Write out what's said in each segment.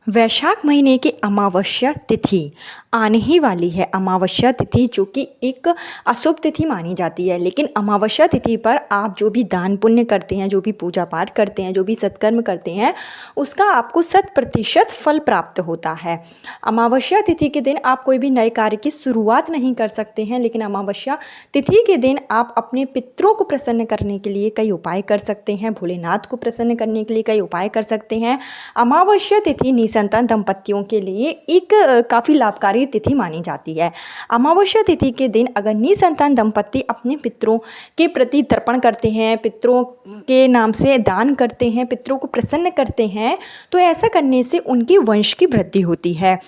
वैशाख महीने की अमावस्या तिथि आने ही वाली है। अमावस्या तिथि जो कि एक अशुभ तिथि मानी जाती है, लेकिन अमावस्या तिथि पर आप जो भी दान पुण्य करते हैं, जो भी पूजा पाठ करते हैं, जो भी सत्कर्म करते हैं, उसका आपको 100% फल प्राप्त होता है। अमावस्या तिथि के दिन आप कोई भी नए कार्य की शुरुआत नहीं कर सकते हैं, लेकिन अमावस्या तिथि के दिन आप अपने पितरों को प्रसन्न करने के लिए कई उपाय कर सकते हैं। भोलेनाथ को प्रसन्न करने के लिए कई उपाय कर सकते हैं। अमावस्या तिथि निसंतान दंपतियों के लिए एक काफ़ी लाभकारी तिथि मानी जाती है। अमावस्या तिथि के दिन अगर निसंतान दंपति अपने पितरों के प्रति तर्पण करते हैं, पितरों के नाम से दान करते हैं, पितरों को प्रसन्न करते हैं, तो ऐसा करने से उनकी वंश की वृद्धि होती है।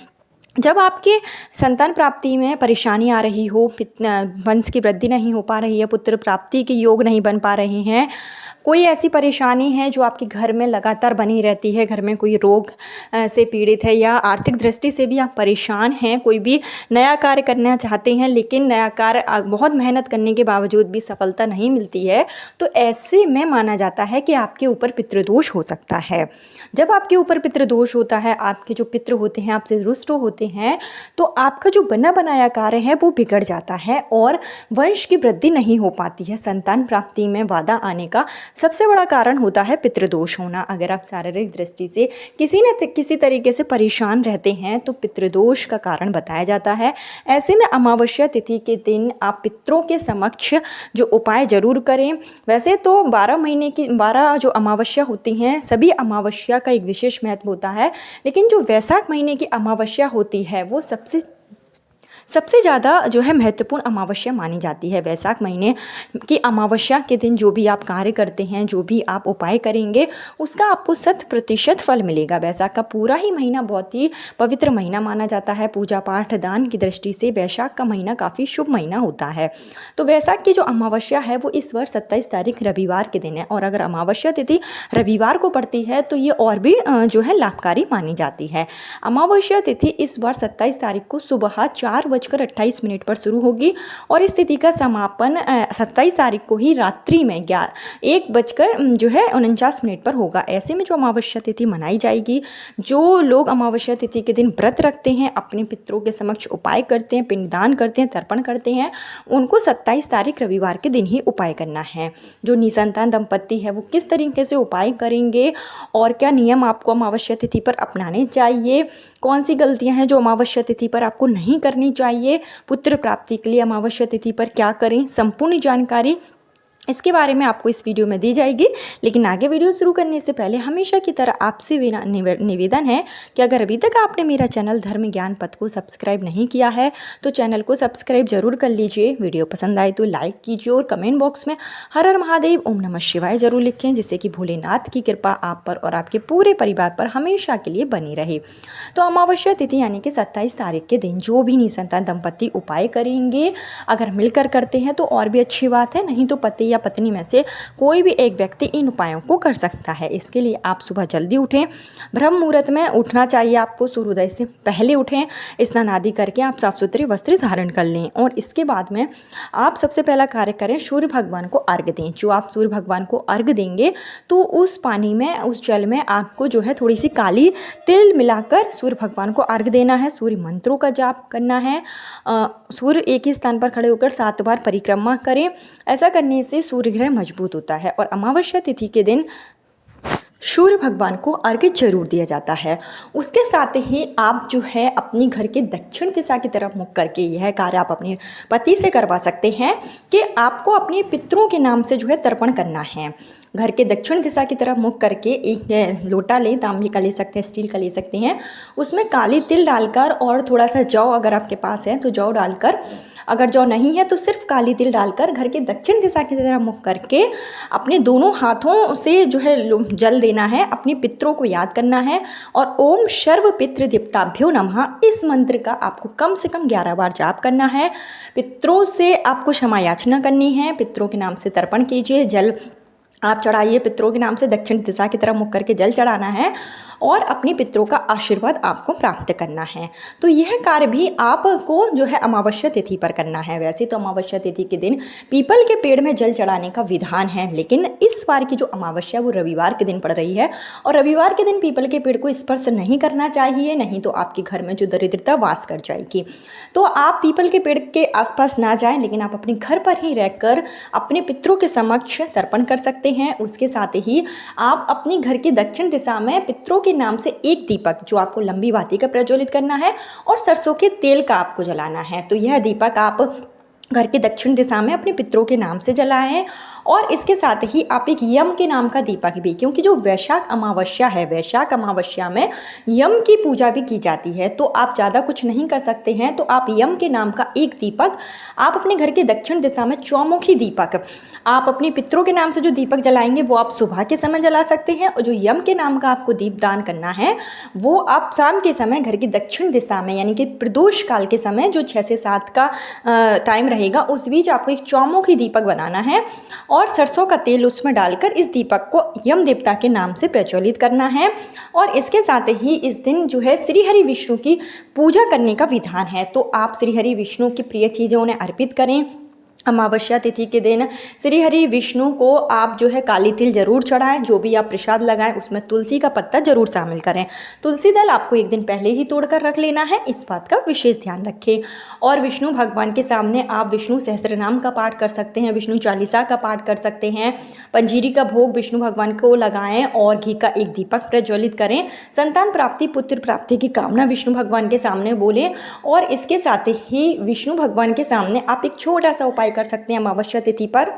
जब आपके संतान प्राप्ति में परेशानी आ रही हो, वंश की वृद्धि नहीं हो पा रही है, पुत्र प्राप्ति के योग नहीं बन पा रहे हैं, कोई ऐसी परेशानी है जो आपके घर में लगातार बनी रहती है, घर में कोई रोग से पीड़ित है, या आर्थिक दृष्टि से भी आप परेशान हैं, कोई भी नया कार्य करना चाहते हैं लेकिन नया कार्य बहुत मेहनत करने के बावजूद भी सफलता नहीं मिलती है, तो ऐसे में माना जाता है कि आपके ऊपर पितृदोष हो सकता है। जब आपके ऊपर पितृदोष होता है, आपके जो पितृ होते हैं आपसे रुष्ट होते हैं, तो आपका जो बना बनाया कार्य है वो बिगड़ जाता है और वंश की वृद्धि नहीं हो पाती है। संतान प्राप्ति में बाधा आने का सबसे बड़ा कारण होता है पितृदोष होना। अगर आप शारीरिक दृष्टि से किसी न किसी तरीके से परेशान रहते हैं तो पितृदोष का कारण बताया जाता है। ऐसे में अमावस्या तिथि के दिन आप पितरों के समक्ष जो उपाय जरूर करें। वैसे तो 12 महीने की 12 जो अमावस्या होती हैं, सभी अमावस्या का एक विशेष महत्व होता है, लेकिन जो वैशाख महीने की अमावस्या होती है वो सबसे ज़्यादा जो है महत्वपूर्ण अमावस्या मानी जाती है। वैशाख महीने की अमावस्या के दिन जो भी आप कार्य करते हैं, जो भी आप उपाय करेंगे, उसका आपको 100% फल मिलेगा। वैशाख का पूरा ही महीना बहुत ही पवित्र महीना माना जाता है। पूजा पाठ दान की दृष्टि से वैशाख का महीना काफ़ी शुभ महीना होता है। तो वैशाख की जो अमावस्या है वो इस वर्ष 27 तारीख रविवार के दिन है, और अगर अमावस्या तिथि रविवार को पड़ती है तो ये और भी जो है लाभकारी मानी जाती है। अमावस्या तिथि इस बार 27 तारीख को सुबह 4:28 पर शुरू होगी और इस तिथि का समापन 27 तारीख को ही रात्रि में 1:49 पर होगा। ऐसे में जो अमावस्या तिथि मनाई जाएगी, जो लोग अमावस्या तिथि के दिन व्रत रखते हैं, अपने पितरों के समक्ष उपाय करते हैं, पिंडदान करते हैं, तर्पण करते हैं, उनको 27 तारीख रविवार के दिन ही उपाय करना है। जो निसंतान दंपति है वो किस तरीके से उपाय करेंगे और क्या नियम आपको अमावस्या तिथि पर अपनाने चाहिए, कौन सी गलतियां हैं जो अमावस्या तिथि पर आपको नहीं करनी चाहिए, पुत्र प्राप्ति के लिए अमावस्या तिथि पर क्या करें, संपूर्ण जानकारी इसके बारे में आपको इस वीडियो में दी जाएगी। लेकिन आगे वीडियो शुरू करने से पहले हमेशा की तरह आपसे निवेदन है कि अगर अभी तक आपने मेरा चैनल धर्म ज्ञान पथ को सब्सक्राइब नहीं किया है तो चैनल को सब्सक्राइब जरूर कर लीजिए। वीडियो पसंद आए तो लाइक कीजिए और कमेंट बॉक्स में हर हर महादेव ओम नमः शिवाय जरूर लिखें, जिससे कि भोलेनाथ की कृपा आप पर और आपके पूरे परिवार पर हमेशा के लिए बनी रहे। तो अमावस्या तिथि यानी कि 27 तारीख के दिन जो भी निसंतान दंपति उपाय करेंगे, अगर मिलकर करते हैं तो और भी अच्छी बात है, नहीं तो पति या पत्नी में से कोई भी एक व्यक्ति इन उपायों को कर सकता है। इसके लिए आप सुबह जल्दी उठें, ब्रह्म मुहूर्त में उठना चाहिए आपको, सूर्योदय से पहले उठें, स्नान आदि करके आप साफ सुथरे वस्त्र धारण कर लें और इसके बाद में आप सबसे पहला कार्य करें, सूर्य भगवान को अर्घ दें। जो आप सूर्य भगवान को अर्घ देंगे तो उस पानी में, उस जल में आपको जो है थोड़ी सी काली तिल मिलाकर सूर्य भगवान को अर्घ देना है। सूर्य मंत्रों का जाप करना है। सूर्य एक ही स्थान पर खड़े होकर 7 बार परिक्रमा करें। ऐसा करने से सूर्य ग्रह मजबूत होता है। और अमावस्या तिथि के दिन सूर्य भगवान को अर्घ्य जरूर दिया जाता है। उसके साथ ही आप जो है अपनी घर के दक्षिण दिशा की तरफ मुख करके यह कार्य आप अपने पति से करवा सकते हैं कि आपको अपने पितरों के नाम से जो है तर्पण करना है। घर के दक्षिण दिशा की तरफ मुख करके एक लोटा लें, तांबे का ले सकते हैं, स्टील का ले सकते हैं, उसमें काली तिल डालकर और थोड़ा सा जौ अगर आपके पास है तो जौ डालकर, अगर जौ नहीं है तो सिर्फ काली तिल डालकर घर के दक्षिण दिशा की तरफ मुख करके अपने दोनों हाथों से जो है जल देना है, अपने पितरों को याद करना है और ओम सर्व पितृ देवताभ्यो नमः इस मंत्र का आपको कम से कम 11 बार जाप करना है। पितरों से आपको क्षमा याचना करनी है, पितरों के नाम से तर्पण कीजिए, जल आप चढ़ाइए, पितरों के नाम से दक्षिण दिशा की तरफ मुख करके जल चढ़ाना है और अपने पितरों का आशीर्वाद आपको प्राप्त करना है। तो यह कार्य भी आपको जो है अमावस्या तिथि पर करना है। वैसे तो अमावस्या तिथि के दिन पीपल के पेड़ में जल चढ़ाने का विधान है, लेकिन इस बार की जो अमावस्या वो रविवार के दिन पड़ रही है और रविवार के दिन पीपल के पेड़ को स्पर्श नहीं करना चाहिए, नहीं तो आपके घर में जो दरिद्रता वास कर जाएगी। तो आप पीपल के पेड़ के आसपास ना जाएं, लेकिन आप अपने घर पर ही रहकर अपने पितरों के समक्ष तर्पण कर सकते हैं। उसके साथ ही आप अपने घर की दक्षिण दिशा में पितरों के नाम से एक दीपक जो आपको लंबी बाती का प्रज्वलित करना है और सरसों के तेल का आपको जलाना है। तो यह दीपक आप घर के दक्षिण दिशा में अपने पितरों के नाम से जलाएं। और इसके साथ ही आप एक यम के नाम का दीपक भी, क्योंकि जो वैशाख अमावस्या है, वैशाख अमावस्या में यम की पूजा भी की जाती है, तो आप ज़्यादा कुछ नहीं कर सकते हैं, तो आप यम के नाम का एक दीपक आप अपने घर के दक्षिण दिशा में चौमुखी दीपक आप अपने पितरों के नाम से जो दीपक जलाएंगे वो आप सुबह के समय जला सकते हैं, और जो यम के नाम का आपको दीप दान करना है वो आप शाम के समय घर की दक्षिण दिशा में, यानी कि प्रदोष काल के समय जो 6 से 7 का टाइम रहेगा, उस बीच आपको एक चौमुखी दीपक बनाना है और सरसों का तेल उसमें डालकर इस दीपक को यम देवता के नाम से प्रज्वलित करना है। और इसके साथ ही इस दिन जो है श्री हरि विष्णु की पूजा करने का विधान है। तो आप श्री हरि विष्णु की प्रिय चीज़ें उन्हें अर्पित करें। अमावस्या तिथि के दिन श्री हरि विष्णु को आप जो है काली तिल जरूर चढ़ाएं। जो भी आप प्रसाद लगाएं उसमें तुलसी का पत्ता जरूर शामिल करें। तुलसी दल आपको एक दिन पहले ही तोड़कर रख लेना है, इस बात का विशेष ध्यान रखें। और विष्णु भगवान के सामने आप विष्णु सहस्त्रनाम का पाठ कर सकते हैं, विष्णु चालीसा का पाठ कर सकते हैं, पंजीरी का भोग विष्णु भगवान को लगाएं और घी का एक दीपक प्रज्वलित करें। संतान प्राप्ति, पुत्र प्राप्ति की कामना विष्णु भगवान के सामने बोलें। और इसके साथ ही विष्णु भगवान के सामने आप एक छोटा सा उपाय कर सकते हैं अमावस्या तिथि पर,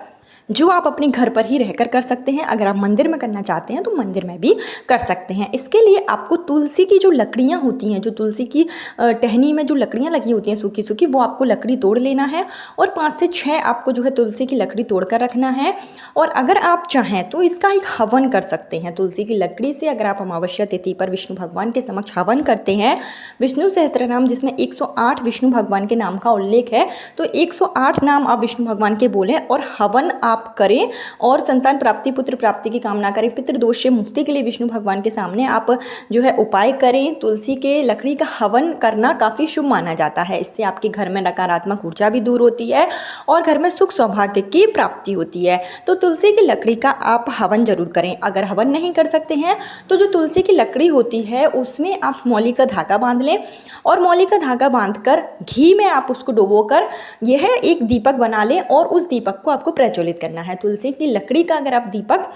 जो आप अपने घर पर ही रहकर कर सकते हैं। अगर आप मंदिर में करना चाहते हैं तो मंदिर में भी कर सकते हैं। इसके लिए आपको तुलसी की जो लकड़ियाँ होती हैं, जो तुलसी की टहनी में जो लकड़ियाँ लगी होती हैं सूखी सूखी, वो आपको लकड़ी तोड़ लेना है और 5 से 6 आपको जो है तुलसी की लकड़ी तोड़ कर रखना है। और अगर आप चाहें तो इसका एक हवन कर सकते हैं तुलसी की लकड़ी से। अगर आप अमावस्या तिथि पर विष्णु भगवान के समक्ष हवन करते हैं, विष्णु सहस्त्रनाम जिसमें 108 विष्णु भगवान के नाम का उल्लेख है, तो 108 नाम आप विष्णु भगवान के बोलें और हवन आप करें और संतान प्राप्ति, पुत्र प्राप्ति की कामना करें। पितृदोष से मुक्ति के लिए विष्णु भगवान के सामने आप जो है उपाय करें। तुलसी के लकड़ी का हवन करना काफ़ी शुभ माना जाता है। इससे आपके घर में नकारात्मक ऊर्जा भी दूर होती है और घर में सुख सौभाग्य की प्राप्ति होती है। तो तुलसी की लकड़ी का आप हवन जरूर करें। अगर हवन नहीं कर सकते हैं तो जो तुलसी की लकड़ी होती है उसमें आप मौली का धागा बांध लें और मौली का धागा बांधकर घी में आप उसको डुबोकर यह एक दीपक बना लें और उस दीपक को आपको प्रज्वलित करना है। तुलसी की लकड़ी का अगर आप दीपक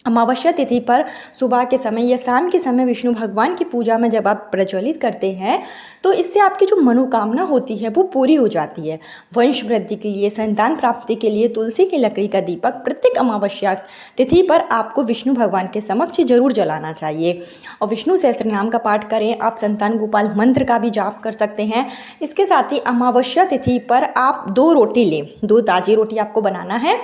अमावस्या तिथि पर सुबह के समय या शाम के समय विष्णु भगवान की पूजा में जब आप प्रज्वलित करते हैं तो इससे आपकी जो मनोकामना होती है वो पूरी हो जाती है। वंश वृद्धि के लिए, संतान प्राप्ति के लिए तुलसी की लकड़ी का दीपक प्रत्येक अमावस्या तिथि पर आपको विष्णु भगवान के समक्ष जरूर जलाना चाहिए। और विष्णु सहस्त्र नाम का पाठ करें। आप संतान गोपाल मंत्र का भी जाप कर सकते हैं। इसके साथ ही अमावस्या तिथि पर आप 2 रोटी लें, 2 ताज़ी रोटी आपको बनाना है।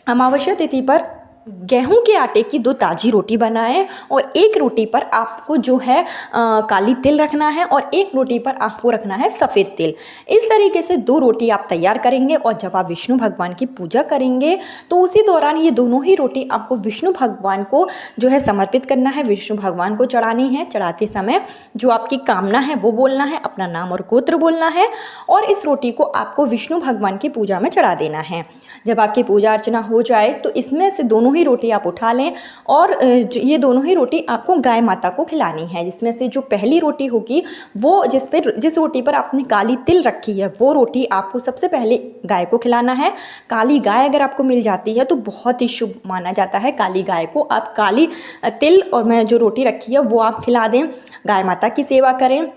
अमावस्या तिथि पर गेहूं के आटे की 2 ताज़ी रोटी बनाएं और एक रोटी पर आपको जो है काली तिल रखना है और एक रोटी पर आपको रखना है सफ़ेद तिल। इस तरीके से 2 रोटी आप तैयार करेंगे और जब आप विष्णु भगवान की पूजा करेंगे तो उसी दौरान ये दोनों ही रोटी आपको विष्णु भगवान को जो है समर्पित करना है, विष्णु भगवान को चढ़ानी है। चढ़ाते समय जो आपकी कामना है वो बोलना है, अपना नाम और गोत्र बोलना है और इस रोटी को आपको विष्णु भगवान की पूजा में चढ़ा देना है। जब आपकी पूजा अर्चना हो जाए तो इसमें से दोनों ही रोटी आप उठा लें और ये दोनों ही रोटी आपको गाय माता को खिलानी है। जिसमें से जो पहली रोटी होगी वो जिस रोटी पर आपने काली तिल रखी है वो रोटी आपको सबसे पहले गाय को खिलाना है। काली गाय अगर आपको मिल जाती है तो बहुत ही शुभ माना जाता है। काली गाय को आप काली तिल और मैं जो रोटी रखी है वो आप खिला दें, गाय माता की सेवा करें।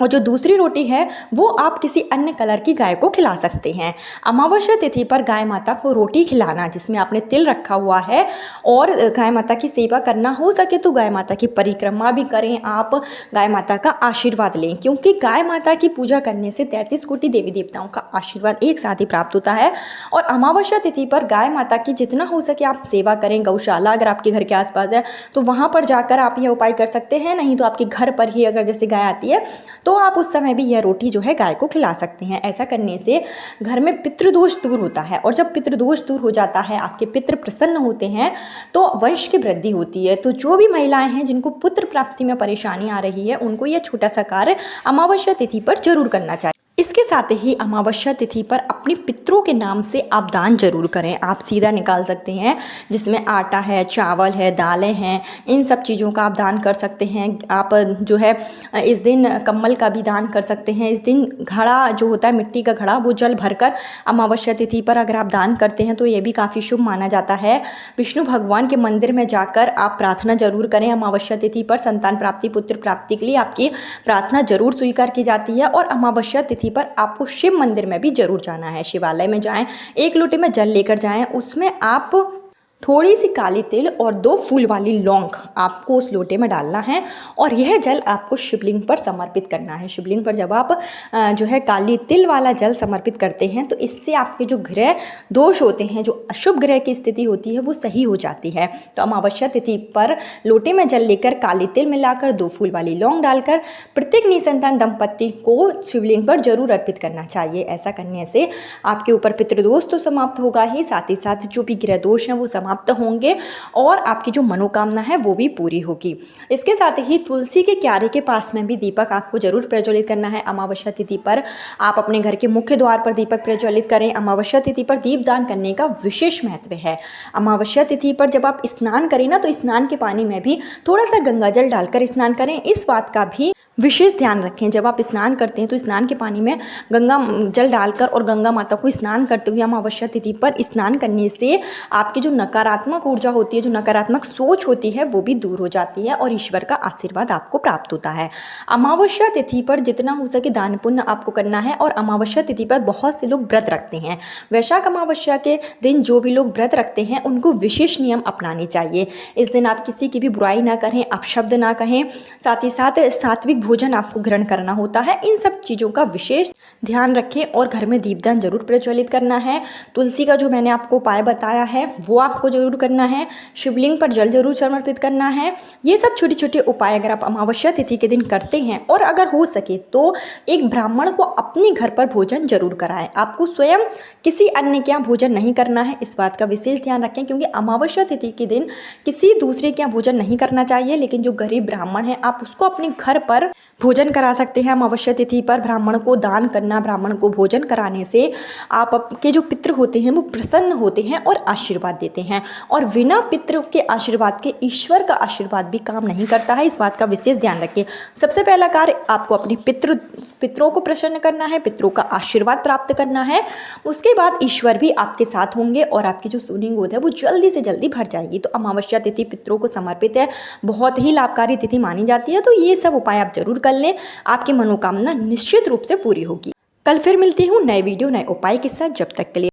और जो दूसरी रोटी है वो आप किसी अन्य कलर की गाय को खिला सकते हैं। अमावस्या तिथि पर गाय माता को रोटी खिलाना जिसमें आपने तिल रखा हुआ है और गाय माता की सेवा करना, हो सके तो गाय माता की परिक्रमा भी करें, आप गाय माता का आशीर्वाद लें, क्योंकि गाय माता की पूजा करने से 33 कोटि देवी देवताओं का आशीर्वाद एक साथ ही प्राप्त होता है। और अमावस्या तिथि पर गाय माता की जितना हो सके आप सेवा करें। गौशाला अगर आपके घर के आसपास है तो वहाँ पर जाकर आप यह उपाय कर सकते हैं, नहीं तो आपके घर पर ही अगर जैसे गाय आती है तो आप उस समय भी यह रोटी जो है गाय को खिला सकते हैं। ऐसा करने से घर में पितृदोष दूर होता है, और जब पितृदोष दूर हो जाता है, आपके पितृ प्रसन्न होते हैं, तो वंश की वृद्धि होती है। तो जो भी महिलाएं हैं जिनको पुत्र प्राप्ति में परेशानी आ रही है, उनको यह छोटा सा कार्य अमावस्या तिथि पर जरूर करना चाहिए। इसके साथ ही अमावस्या तिथि पर अपने पितरों के नाम से आप दान जरूर करें। आप सीधा निकाल सकते हैं, जिसमें आटा है, चावल है, दालें हैं, इन सब चीज़ों का आप दान कर सकते हैं। आप जो है इस दिन कम्बल का भी दान कर सकते हैं। इस दिन घड़ा जो होता है, मिट्टी का घड़ा, वो जल भरकर अमावस्या तिथि पर अगर आप दान करते हैं तो ये भी काफ़ी शुभ माना जाता है। विष्णु भगवान के मंदिर में जाकर आप प्रार्थना जरूर करें। अमावस्या तिथि पर संतान प्राप्ति, पुत्र प्राप्ति के लिए आपकी प्रार्थना जरूर स्वीकार की जाती है। और अमावस्या तिथि पर आपको शिव मंदिर में भी जरूर जाना है। शिवालय में जाएं, एक लोटे में जल लेकर जाएं, उसमें आप थोड़ी सी काली तिल और 2 फूल वाली लौंग आपको उस लोटे में डालना है, और यह जल आपको शिवलिंग पर समर्पित करना है। शिवलिंग पर जब आप जो है काली तिल वाला जल समर्पित करते हैं, तो इससे आपके जो ग्रह दोष होते हैं, जो अशुभ ग्रह की स्थिति होती है, वो सही हो जाती है। तो अमावस्या तिथि पर लोटे में जल लेकर काली तिल मिलाकर 2 फूल वाली लौंग डालकर प्रत्येक निसंतान दंपत्ति को शिवलिंग पर जरूर अर्पित करना चाहिए। ऐसा करने से आपके ऊपर पितृदोष तो समाप्त होगा ही, साथ ही साथ जो भी ग्रह दोष हैं वो समाप्त होंगे, और आपकी जो मनोकामना है वो भी पूरी होगी। इसके साथ ही तुलसी के क्यारे के पास में भी दीपक आपको जरूर प्रज्वलित करना है। अमावस्या तिथि पर आप अपने घर के मुख्य द्वार पर दीपक प्रज्वलित करें। अमावस्या तिथि पर दीपदान करने का विशेष महत्व है। अमावस्या तिथि पर जब आप स्नान करें ना, तो स्नान के पानी में भी थोड़ा सा गंगा जल डालकर स्नान करें। इस बात का भी विशेष ध्यान रखें। जब आप स्नान करते हैं तो स्नान के पानी में गंगा जल डालकर और गंगा माता को स्नान करते हुए अमावस्या तिथि पर स्नान करने से आपकी जो नकारात्मक ऊर्जा होती है, जो नकारात्मक सोच होती है, वो भी दूर हो जाती है, और ईश्वर का आशीर्वाद आपको प्राप्त होता है। अमावस्या तिथि पर जितना हो सके दान पुण्य आपको करना है। और अमावस्या तिथि पर बहुत से लोग व्रत रखते हैं। वैशाख अमावस्या के दिन जो भी लोग व्रत रखते हैं, उनको विशेष नियम अपनाने चाहिए। इस दिन आप किसी की भी बुराई ना करें, अपशब्द ना कहें, साथ ही साथ सात्विक भोजन आपको ग्रहण करना होता है। इन सब चीज़ों का विशेष ध्यान रखें, और घर में दीपदान जरूर प्रज्वलित करना है। तुलसी का जो मैंने आपको उपाय बताया है वो आपको जरूर करना है। शिवलिंग पर जल जरूर समर्पित करना है। ये सब छोटे छोटे उपाय अगर आप अमावस्या तिथि के दिन करते हैं, और अगर हो सके तो एक ब्राह्मण को अपने घर पर भोजन जरूर कराएं। आपको स्वयं किसी अन्य के यहाँ भोजन नहीं करना है, इस बात का विशेष ध्यान रखें, क्योंकि अमावस्या तिथि के दिन किसी दूसरे के यहाँ भोजन नहीं करना चाहिए। लेकिन जो गरीब ब्राह्मण है, आप उसको अपने घर पर भोजन करा सकते हैं। अमावस्या तिथि पर ब्राह्मण को दान करना, ब्राह्मण को भोजन कराने से आपके जो पितृ होते हैं वो प्रसन्न होते हैं और आशीर्वाद देते हैं। और बिना पितृ के आशीर्वाद के ईश्वर का आशीर्वाद भी काम नहीं करता है, इस बात का विशेष ध्यान रखिए। सबसे पहला कार्य आपको अपने पितरों को प्रसन्न करना है, पितरों का आशीर्वाद प्राप्त करना है। उसके बाद ईश्वर भी आपके साथ होंगे, और आपकी जो सोनी गोद है वो जल्दी से जल्दी भर जाएगी। तो अमावस्या तिथि पितरों को समर्पित है, बहुत ही लाभकारी तिथि मानी जाती है। तो ये सब उपाय आप जरूर कर लें, आपकी मनोकामना निश्चित रूप से पूरी होगी। कल फिर मिलती हूँ नए वीडियो नए उपाय के साथ। जब तक के लिए